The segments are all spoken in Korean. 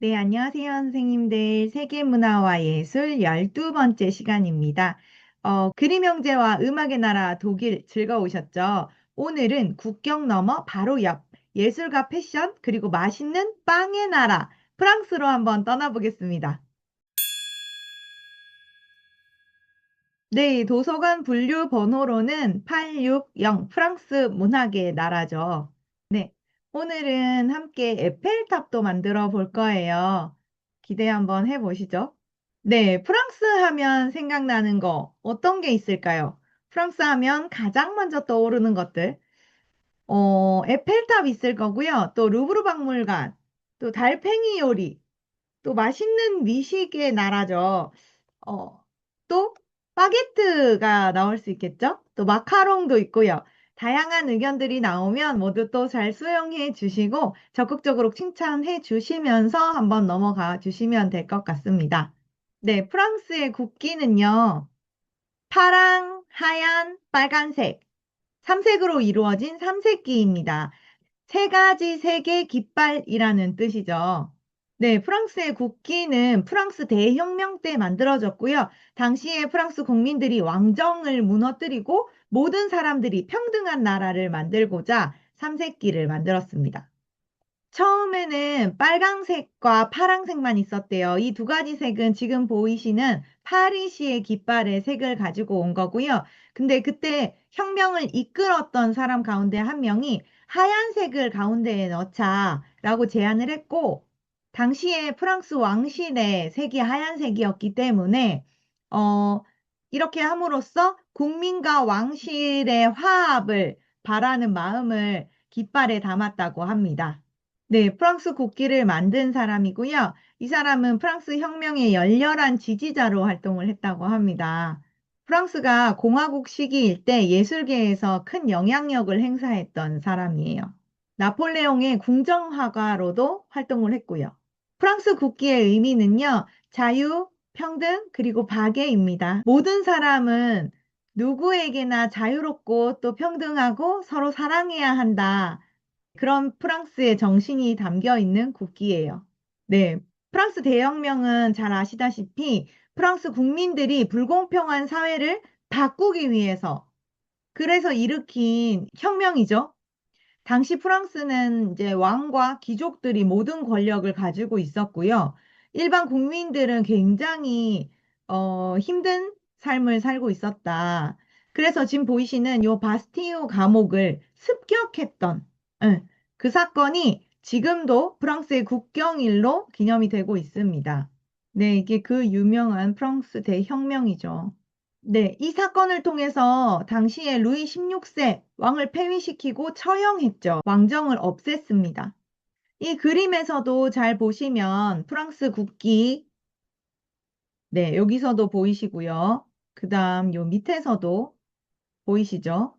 네, 안녕하세요, 선생님들. 세계문화와 예술 12번째 시간입니다. 그림 형제와 음악의 나라 독일 즐거우셨죠? 오늘은 국경 너머 바로 옆 예술과 패션 그리고 맛있는 빵의 나라 프랑스로 한번 떠나보겠습니다. 네, 도서관 분류 번호로는 860 프랑스 문학의 나라죠. 네, 오늘은 함께 에펠탑도 만들어 볼 거예요. 기대 한번 해보시죠. 네, 프랑스 하면 생각나는 거 어떤 게 있을까요? 프랑스 하면 가장 먼저 떠오르는 것들. 에펠탑 있을 거고요. 또 루브르 박물관, 또 달팽이 요리, 또 맛있는 미식의 나라죠. 어, 또 바게트가 나올 수 있겠죠? 또 마카롱도 있고요. 다양한 의견들이 나오면 모두 또 잘 수용해 주시고 적극적으로 칭찬해 주시면서 한번 넘어가 주시면 될 것 같습니다. 네, 프랑스의 국기는요. 파랑, 하얀, 빨간색, 삼색으로 이루어진 삼색기입니다. 세 가지 색의 깃발이라는 뜻이죠. 네, 프랑스의 국기는 프랑스 대혁명 때 만들어졌고요. 당시에 프랑스 국민들이 왕정을 무너뜨리고 모든 사람들이 평등한 나라를 만들고자 삼색기를 만들었습니다. 처음에는 빨강색과 파랑색만 있었대요. 이 두 가지 색은 지금 보이시는 파리시의 깃발의 색을 가지고 온 거고요. 근데 그때 혁명을 이끌었던 사람 가운데 한 명이 하얀색을 가운데에 넣자라고 제안을 했고, 당시에 프랑스 왕실의 색이 하얀색이었기 때문에, 어, 이렇게 함으로써 국민과 왕실의 화합을 바라는 마음을 깃발에 담았다고 합니다. 네, 프랑스 국기를 만든 사람이고요. 이 사람은 프랑스 혁명의 열렬한 지지자로 활동을 했다고 합니다. 프랑스가 공화국 시기일 때 예술계에서 큰 영향력을 행사했던 사람이에요. 나폴레옹의 궁정화가로도 활동을 했고요. 프랑스 국기의 의미는요, 자유, 평등, 그리고 박애입니다. 모든 사람은 누구에게나 자유롭고 또 평등하고 서로 사랑해야 한다. 그런 프랑스의 정신이 담겨 있는 국기예요. 네. 프랑스 대혁명은 잘 아시다시피 프랑스 국민들이 불공평한 사회를 바꾸기 위해서 그래서 일으킨 혁명이죠. 당시 프랑스는 이제 왕과 귀족들이 모든 권력을 가지고 있었고요. 일반 국민들은 굉장히 힘든 삶을 살고 있었다. 그래서 지금 보이시는 요 바스티유 감옥을 습격했던 예, 그 사건이 지금도 프랑스의 국경일로 기념이 되고 있습니다. 네, 이게 그 유명한 프랑스 대혁명이죠. 네, 이 사건을 통해서 당시에 루이 16세 왕을 폐위시키고 처형했죠. 왕정을 없앴습니다. 이 그림에서도 잘 보시면 프랑스 국기, 네, 여기서도 보이시고요. 그 다음 요 밑에서도 보이시죠?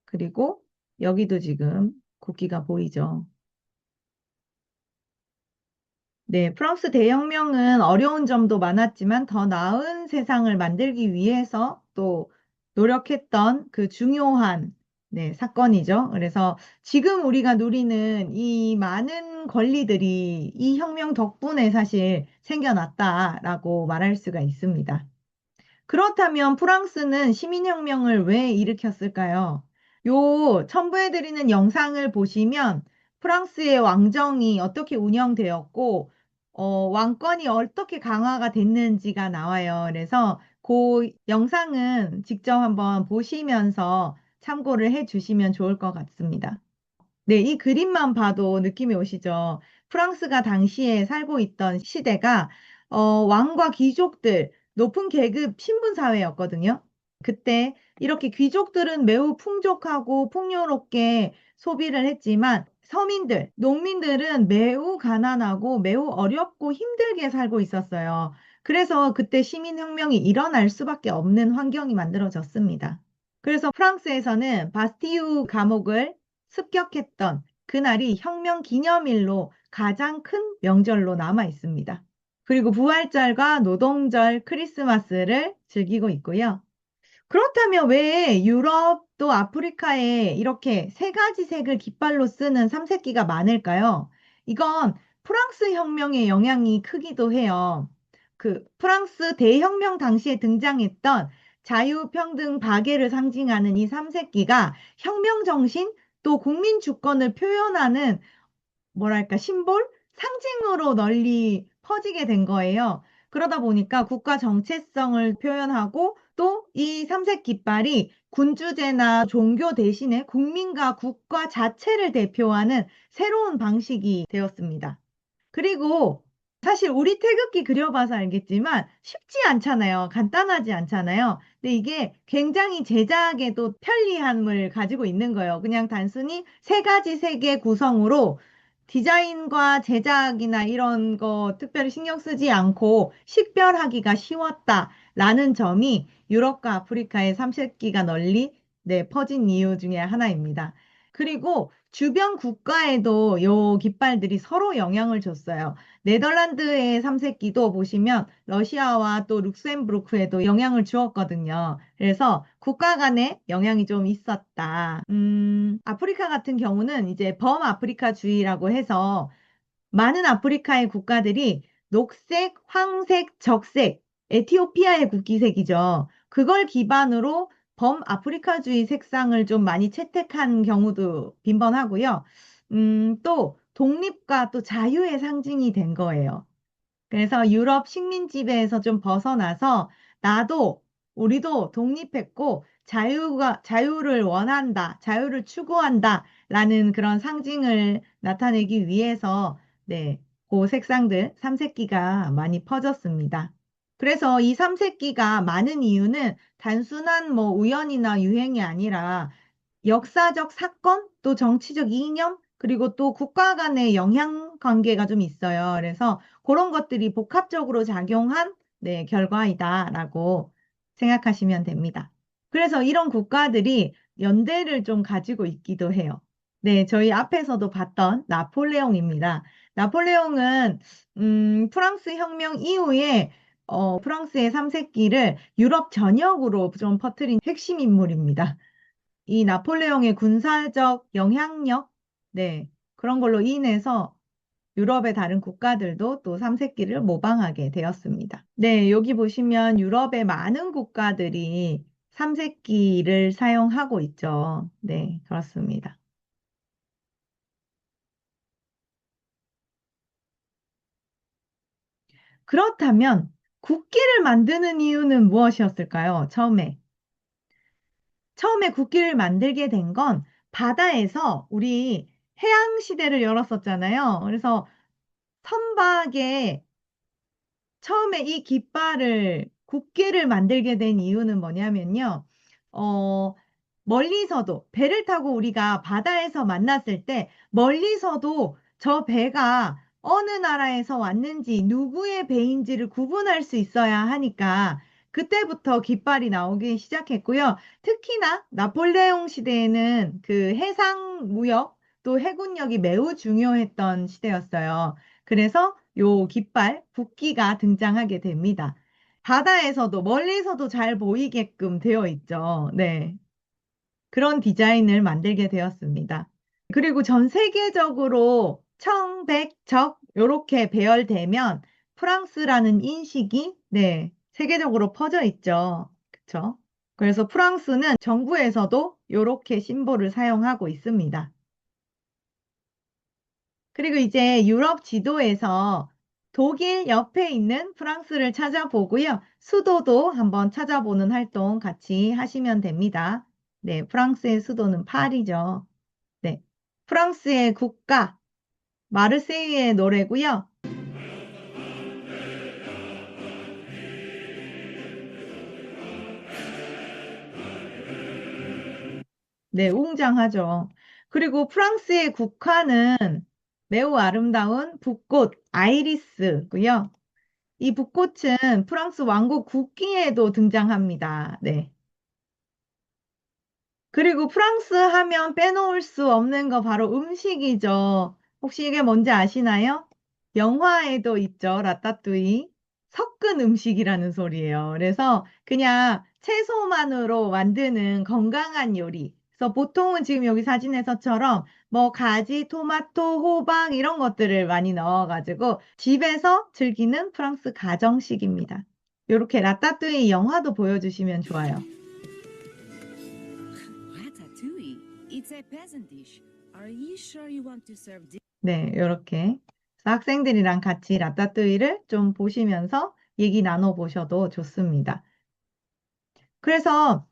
그리고 여기도 지금 국기가 보이죠. 네, 프랑스 대혁명은 어려운 점도 많았지만 더 나은 세상을 만들기 위해서 또 노력했던 그 중요한 네, 사건이죠. 그래서 지금 우리가 누리는 이 많은 권리들이 이 혁명 덕분에 사실 생겨났다라고 말할 수가 있습니다. 그렇다면 프랑스는 시민혁명을 왜 일으켰을까요? 요 첨부해드리는 영상을 보시면 프랑스의 왕정이 어떻게 운영되었고, 왕권이 어떻게 강화가 됐는지가 나와요. 그래서 그 영상은 직접 한번 보시면서 참고를 해 주시면 좋을 것 같습니다. 네, 이 그림만 봐도 느낌이 오시죠? 프랑스가 당시에 살고 있던 시대가 왕과 귀족들, 높은 계급 신분 사회였거든요. 그때 이렇게 귀족들은 매우 풍족하고 풍요롭게 소비를 했지만 서민들, 농민들은 매우 가난하고 매우 어렵고 힘들게 살고 있었어요. 그래서 그때 시민혁명이 일어날 수밖에 없는 환경이 만들어졌습니다. 그래서 프랑스에서는 바스티유 감옥을 습격했던 그날이 혁명 기념일로 가장 큰 명절로 남아 있습니다. 그리고 부활절과 노동절, 크리스마스를 즐기고 있고요. 그렇다면 왜 유럽 또 아프리카에 이렇게 세 가지 색을 깃발로 쓰는 삼색기가 많을까요? 이건 프랑스 혁명의 영향이 크기도 해요. 그 프랑스 대혁명 당시에 등장했던 자유평등 박애를 상징하는 이 삼색기가 혁명 정신 또 국민 주권을 표현하는 뭐랄까, 심볼? 상징으로 널리 퍼지게 된 거예요. 그러다 보니까 국가 정체성을 표현하고 또 이 삼색 깃발이 군주제나 종교 대신에 국민과 국가 자체를 대표하는 새로운 방식이 되었습니다. 그리고 사실 우리 태극기 그려봐서 알겠지만 쉽지 않잖아요. 간단하지 않잖아요. 근데 이게 굉장히 제작에도 편리함을 가지고 있는 거예요. 그냥 단순히 세 가지 색의 구성으로 디자인과 제작이나 이런 거 특별히 신경 쓰지 않고 식별하기가 쉬웠다라는 점이 유럽과 아프리카의 삼색기가 널리 퍼진 이유 중에 하나입니다. 그리고 주변 국가에도 요 깃발들이 서로 영향을 줬어요. 네덜란드의 삼색기도 보시면 러시아와 또 룩셈부르크에도 영향을 주었거든요. 그래서 국가 간에 영향이 좀 있었다. 아프리카 같은 경우는 이제 범아프리카주의라고 해서 많은 아프리카의 국가들이 녹색, 황색, 적색, 에티오피아의 국기색이죠. 그걸 기반으로 범아프리카주의 색상을 좀 많이 채택한 경우도 빈번하고요. 또 독립과 또 자유의 상징이 된 거예요. 그래서 유럽 식민 지배에서 좀 벗어나서 나도 우리도 독립했고 자유를 원한다, 자유를 추구한다라는 그런 상징을 나타내기 위해서 그 색상들 삼색기가 많이 퍼졌습니다. 그래서 이 삼색기가 많은 이유는 단순한 뭐 우연이나 유행이 아니라 역사적 사건, 또 정치적 이념, 그리고 또 국가 간의 영향 관계가 좀 있어요. 그래서 그런 것들이 복합적으로 작용한 결과이다라고 생각하시면 됩니다. 그래서 이런 국가들이 연대를 좀 가지고 있기도 해요. 네, 저희 앞에서도 봤던 나폴레옹입니다. 나폴레옹은 프랑스 혁명 이후에 프랑스의 삼색기를 유럽 전역으로 좀 퍼뜨린 핵심 인물입니다. 이 나폴레옹의 군사적 영향력, 그런 걸로 인해서 유럽의 다른 국가들도 또 삼색기를 모방하게 되었습니다. 네, 여기 보시면 유럽의 많은 국가들이 삼색기를 사용하고 있죠. 네, 그렇습니다. 그렇다면 국기를 만드는 이유는 무엇이었을까요? 처음에 국기를 만들게 된 건 바다에서 우리 해양 시대를 열었었잖아요. 그래서 선박에 처음에 이 깃발을, 국기를 만들게 된 이유는 뭐냐면요. 어, 멀리서도 배를 타고 우리가 바다에서 만났을 때 멀리서도 저 배가 어느 나라에서 왔는지 누구의 배인지를 구분할 수 있어야 하니까 그때부터 깃발이 나오기 시작했고요. 특히나 나폴레옹 시대에는 그 해상 무역 또 해군력이 매우 중요했던 시대였어요. 그래서 요 깃발, 국기가 등장하게 됩니다. 바다에서도 멀리서도 잘 보이게끔 되어 있죠. 네. 그런 디자인을 만들게 되었습니다. 그리고 전 세계적으로 청, 백, 적 이렇게 배열되면 프랑스라는 인식이 세계적으로 퍼져 있죠. 그렇죠? 그래서 프랑스는 정부에서도 이렇게 심볼을 사용하고 있습니다. 그리고 이제 유럽 지도에서 독일 옆에 있는 프랑스를 찾아보고요. 수도도 한번 찾아보는 활동 같이 하시면 됩니다. 네, 프랑스의 수도는 파리죠. 네, 프랑스의 국가, 마르세유의 노래고요. 네, 웅장하죠. 그리고 프랑스의 국화는 매우 아름다운 붓꽃, 아이리스고요. 이 붓꽃은 프랑스 왕국 국기에도 등장합니다. 네. 그리고 프랑스 하면 빼놓을 수 없는 거 바로 음식이죠. 혹시 이게 뭔지 아시나요? 영화에도 있죠. 라따뚜이. 섞은 음식이라는 소리예요. 그래서 그냥 채소만으로 만드는 건강한 요리. 그래서 보통은 지금 여기 사진에서처럼 뭐 가지, 토마토, 호박 이런 것들을 많이 넣어가지고 집에서 즐기는 프랑스 가정식입니다. 이렇게 라따뚜이 영화도 보여주시면 좋아요. Ratatouille. It's a peasant dish. Are you sure you want to serve this? 네, 이렇게 학생들이랑 같이 라따뚜이를 좀 보시면서 얘기 나눠보셔도 좋습니다. 그래서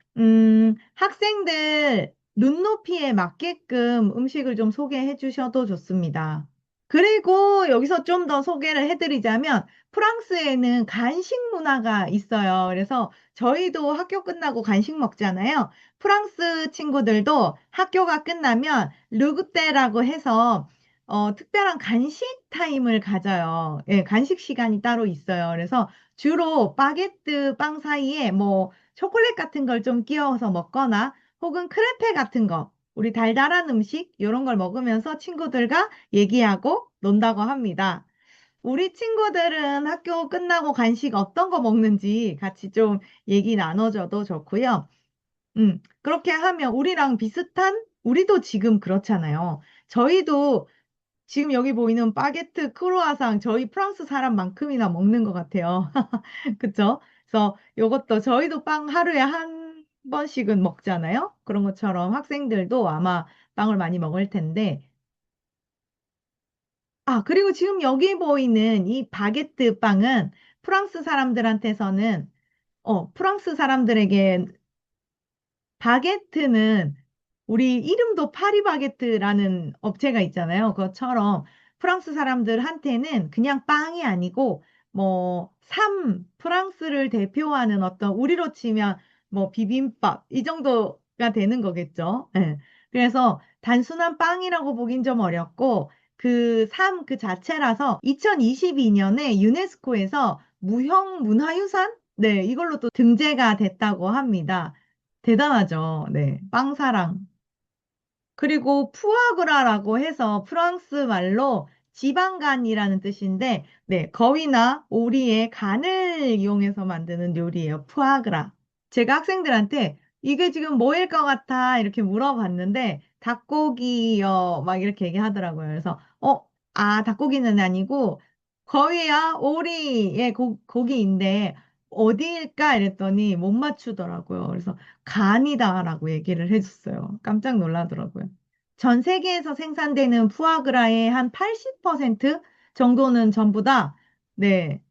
학생들 눈높이에 맞게끔 음식을 좀 소개해 주셔도 좋습니다. 그리고 여기서 좀 더 소개를 해드리자면 프랑스에는 간식 문화가 있어요. 그래서 저희도 학교 끝나고 간식 먹잖아요. 프랑스 친구들도 학교가 끝나면 르그떼라고 해서 특별한 간식 타임을 가져요. 예, 간식 시간이 따로 있어요. 그래서 주로 바게트 빵 사이에 뭐 초콜릿 같은 걸 좀 끼워서 먹거나 혹은 크레페 같은 거, 우리 달달한 음식 이런 걸 먹으면서 친구들과 얘기하고 논다고 합니다. 우리 친구들은 학교 끝나고 간식 어떤 거 먹는지 같이 좀 얘기 나눠줘도 좋고요. 그렇게 하면 우리랑 비슷한, 우리도 지금 그렇잖아요. 저희도 지금 여기 보이는 바게트, 크루아상, 저희 프랑스 사람만큼이나 먹는 것 같아요. 그쵸? 그래서 이것도 저희도 빵 하루에 한 번씩은 먹잖아요. 그런 것처럼 학생들도 아마 빵을 많이 먹을 텐데, 아, 그리고 지금 여기 보이는 이 바게트 빵은 프랑스 사람들한테서는, 프랑스 사람들에게 바게트는 우리 이름도 파리바게트라는 업체가 있잖아요. 그것처럼 프랑스 사람들한테는 그냥 빵이 아니고 뭐 프랑스를 대표하는 어떤 우리로 치면 뭐 비빔밥 이 정도가 되는 거겠죠. 예. 그래서 단순한 빵이라고 보긴 좀 어렵고 그 그 자체라서 2022년에 유네스코에서 무형 문화유산? 네, 이걸로 또 등재가 됐다고 합니다. 대단하죠. 네. 빵사랑. 그리고 푸아그라라고 해서 프랑스 말로 지방간이라는 뜻인데, 네. 거위나 오리의 간을 이용해서 만드는 요리예요. 푸아그라. 제가 학생들한테 이게 지금 뭐일 것 같아? 이렇게 물어봤는데, 닭고기요. 막 이렇게 얘기하더라고요. 그래서, 닭고기는 아니고, 거위야, 오리의 고기인데, 어디일까? 이랬더니 못 맞추더라고요. 그래서 간이다라고 얘기를 해줬어요. 깜짝 놀라더라고요. 전 세계에서 생산되는 푸아그라의 한 80% 정도는 전부 다, 네,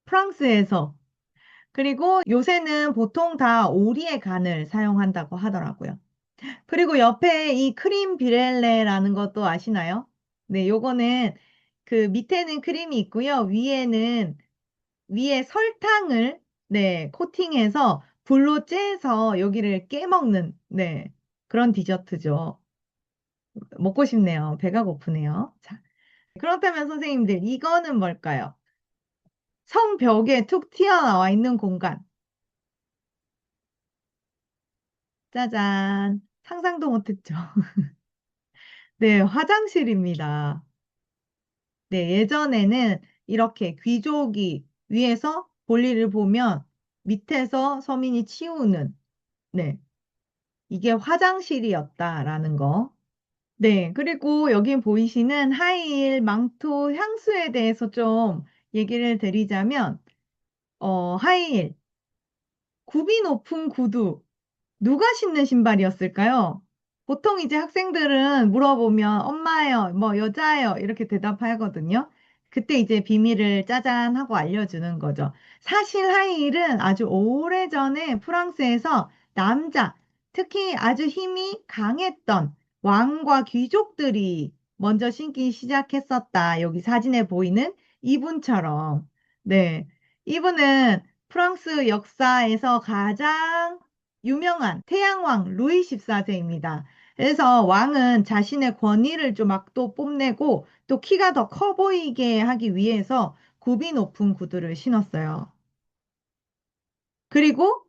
프랑스에서. 그리고 요새는 보통 다 오리의 간을 사용한다고 하더라고요. 그리고 옆에 이 크림 비렐레라는 것도 아시나요? 네, 요거는 그 밑에는 크림이 있고요. 위에 설탕을 네, 코팅해서 불로 쬐서 여기를 깨먹는 네, 그런 디저트죠. 먹고 싶네요. 배가 고프네요. 자, 그렇다면 선생님들 이거는 뭘까요? 성벽에 툭 튀어나와 있는 공간. 짜잔. 상상도 못했죠. 네, 화장실입니다. 네, 예전에는 이렇게 귀족이 위에서 볼일을 보면 밑에서 서민이 치우는 네, 이게 화장실이었다라는 거. 네, 그리고 여기 보이시는 하이힐, 망토, 향수에 대해서 좀 얘기를 드리자면, 하이힐, 굽이 높은 구두, 누가 신는 신발이었을까요? 보통 이제 학생들은 물어보면 엄마예요, 뭐 여자예요, 이렇게 대답하거든요. 그때 이제 비밀을 짜잔 하고 알려주는 거죠. 사실 하이힐은 아주 오래전에 프랑스에서 남자, 특히 아주 힘이 강했던 왕과 귀족들이 먼저 신기 시작했었다. 여기 사진에 보이는 이분처럼. 네. 이분은 프랑스 역사에서 가장 유명한 태양왕 루이 14세입니다. 그래서 왕은 자신의 권위를 좀 막 또 뽐내고 또 키가 더 커 보이게 하기 위해서 굽이 높은 구두를 신었어요. 그리고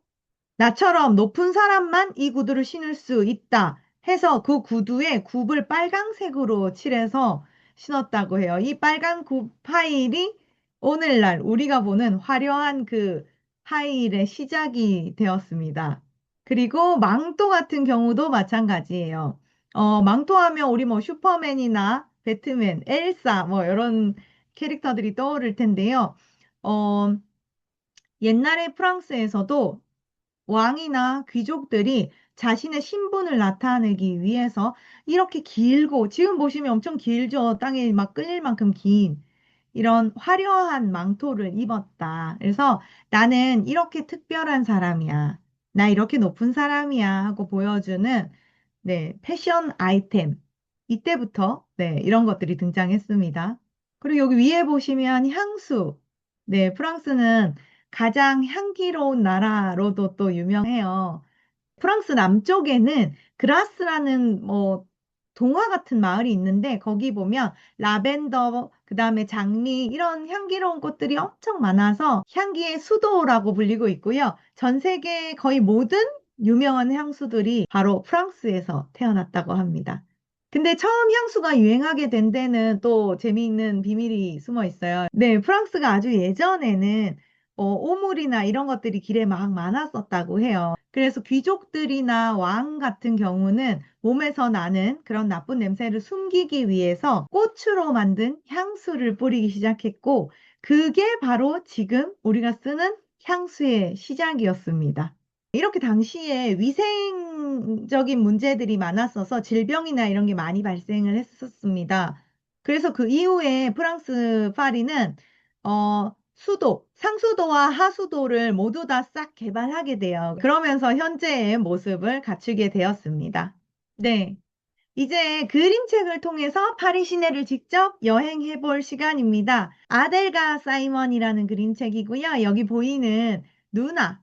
나처럼 높은 사람만 이 구두를 신을 수 있다 해서 그 구두에 굽을 빨강색으로 칠해서 신었다고 해요. 이 빨간 굽 하일이 오늘날 우리가 보는 화려한 그 하일의 시작이 되었습니다. 그리고 망토 같은 경우도 마찬가지예요. 망토하면 우리 뭐 슈퍼맨이나 배트맨, 엘사 뭐 이런 캐릭터들이 떠오를 텐데요. 어, 옛날에 프랑스에서도 왕이나 귀족들이 자신의 신분을 나타내기 위해서 이렇게 길고, 지금 보시면 엄청 길죠. 땅에 막 끌릴 만큼 긴 이런 화려한 망토를 입었다. 그래서 나는 이렇게 특별한 사람이야. 나 이렇게 높은 사람이야 하고 보여주는 네, 패션 아이템. 이때부터 네, 이런 것들이 등장했습니다. 그리고 여기 위에 보시면 향수. 네, 프랑스는 가장 향기로운 나라로도 또 유명해요. 프랑스 남쪽에는 그라스라는 뭐 동화 같은 마을이 있는데 거기 보면 라벤더, 그다음에 장미 이런 향기로운 꽃들이 엄청 많아서 향기의 수도라고 불리고 있고요. 전 세계 거의 모든 유명한 향수들이 바로 프랑스에서 태어났다고 합니다. 근데 처음 향수가 유행하게 된 데는 또 재미있는 비밀이 숨어 있어요. 네, 프랑스가 아주 예전에는 오물이나 이런 것들이 길에 막 많았었다고 해요. 그래서 귀족들이나 왕 같은 경우는 몸에서 나는 그런 나쁜 냄새를 숨기기 위해서 꽃으로 만든 향수를 뿌리기 시작했고, 그게 바로 지금 우리가 쓰는 향수의 시작이었습니다. 이렇게 당시에 위생적인 문제들이 많았어서 질병이나 이런 게 많이 발생을 했었습니다. 그래서 그 이후에 프랑스 파리는 수도, 상수도와 하수도를 모두 다 싹 개발하게 돼요. 그러면서 현재의 모습을 갖추게 되었습니다. 네. 이제 그림책을 통해서 파리 시내를 직접 여행해 볼 시간입니다. 아델과 사이먼이라는 그림책이고요. 여기 보이는 누나,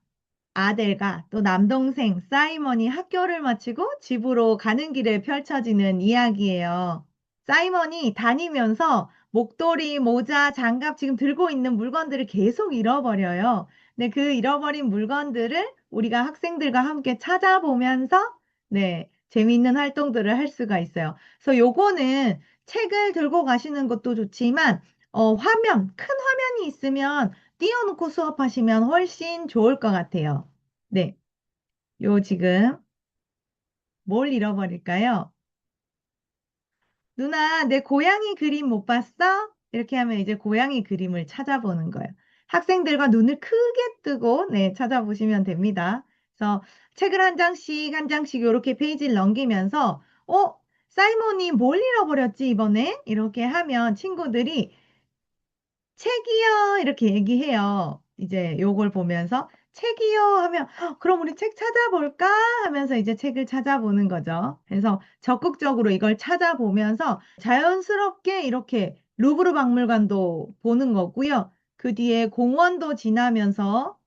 아델과 또 남동생 사이먼이 학교를 마치고 집으로 가는 길에 펼쳐지는 이야기예요. 사이먼이 다니면서 목도리, 모자, 장갑 지금 들고 있는 물건들을 계속 잃어버려요. 근데 그 잃어버린 물건들을 우리가 학생들과 함께 찾아보면서 네, 재미있는 활동들을 할 수가 있어요. 그래서 요거는 책을 들고 가시는 것도 좋지만 큰 화면이 있으면 띄워놓고 수업하시면 훨씬 좋을 것 같아요. 네, 요 지금 뭘 잃어버릴까요? 누나, 내 고양이 그림 못 봤어? 이렇게 하면 이제 고양이 그림을 찾아보는 거예요. 학생들과 눈을 크게 뜨고 네, 찾아보시면 됩니다. 그래서 책을 한 장씩 이렇게 페이지를 넘기면서 사이먼이 뭘 잃어버렸지 이번에? 이렇게 하면 친구들이 책이요. 이렇게 얘기해요. 이제 요걸 보면서 책이요 하면 그럼 우리 책 찾아볼까? 하면서 이제 책을 찾아보는 거죠. 그래서 적극적으로 이걸 찾아보면서 자연스럽게 이렇게 루브르 박물관도 보는 거고요. 그 뒤에 공원도 지나면서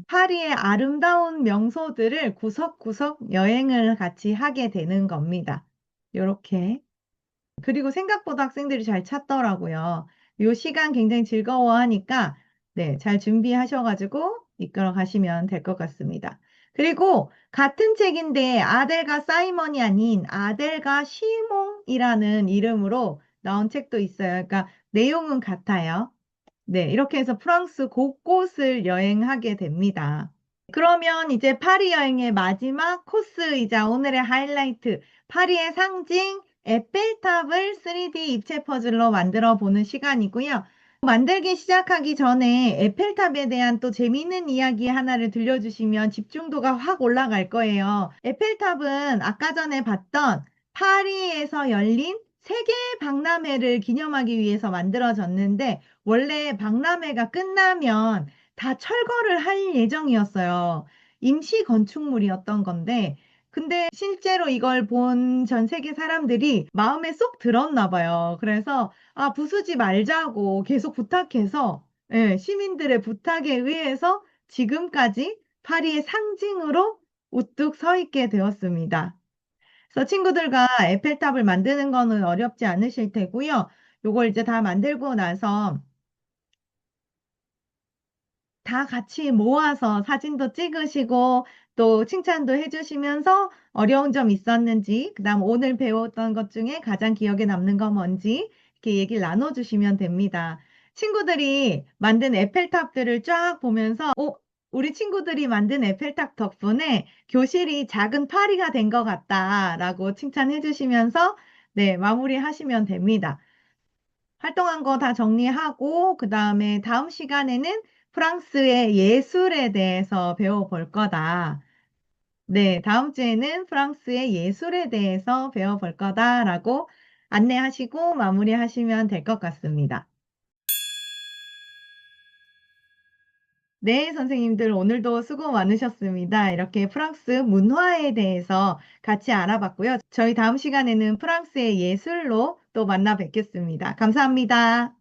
파리의 아름다운 명소들을 구석구석 여행을 같이 하게 되는 겁니다. 요렇게. 그리고 생각보다 학생들이 잘 찾더라고요. 요 시간 굉장히 즐거워하니까 네, 잘 준비하셔가지고 이끌어 가시면 될 것 같습니다. 그리고 같은 책인데 아델과 사이먼이 아닌 아델과 시몽이라는 이름으로 나온 책도 있어요. 그러니까 내용은 같아요. 네, 이렇게 해서 프랑스 곳곳을 여행하게 됩니다. 그러면 이제 파리 여행의 마지막 코스이자 오늘의 하이라이트, 파리의 상징 에펠탑을 3D 입체 퍼즐로 만들어 보는 시간이고요. 만들기 시작하기 전에 에펠탑에 대한 또 재미있는 이야기 하나를 들려주시면 집중도가 확 올라갈 거예요. 에펠탑은 아까 전에 봤던 파리에서 열린 세계 박람회를 기념하기 위해서 만들어졌는데 원래 박람회가 끝나면 다 철거를 할 예정이었어요. 임시 건축물이었던 건데, 근데 실제로 이걸 본 전 세계 사람들이 마음에 쏙 들었나 봐요. 그래서, 아, 부수지 말자고 계속 부탁해서, 예, 시민들의 부탁에 의해서 지금까지 파리의 상징으로 우뚝 서 있게 되었습니다. 그래서 친구들과 에펠탑을 만드는 거는 어렵지 않으실 테고요. 요걸 이제 다 만들고 나서 다 같이 모아서 사진도 찍으시고 또 칭찬도 해주시면서 어려운 점 있었는지, 그다음 오늘 배웠던 것 중에 가장 기억에 남는 건 뭔지 이렇게 얘기를 나눠주시면 됩니다. 친구들이 만든 에펠탑들을 쫙 보면서, 우리 친구들이 만든 에펠탑 덕분에 교실이 작은 파리가 된 것 같다라고 칭찬해 주시면서 네, 마무리하시면 됩니다. 활동한 거 다 정리하고 그 다음에 다음 시간에는 프랑스의 예술에 대해서 배워볼 거다. 네, 다음 주에는 프랑스의 예술에 대해서 배워볼 거다라고 안내하시고 마무리하시면 될 것 같습니다. 네, 선생님들 오늘도 수고 많으셨습니다. 이렇게 프랑스 문화에 대해서 같이 알아봤고요. 저희 다음 시간에는 프랑스의 예술로 또 만나 뵙겠습니다. 감사합니다.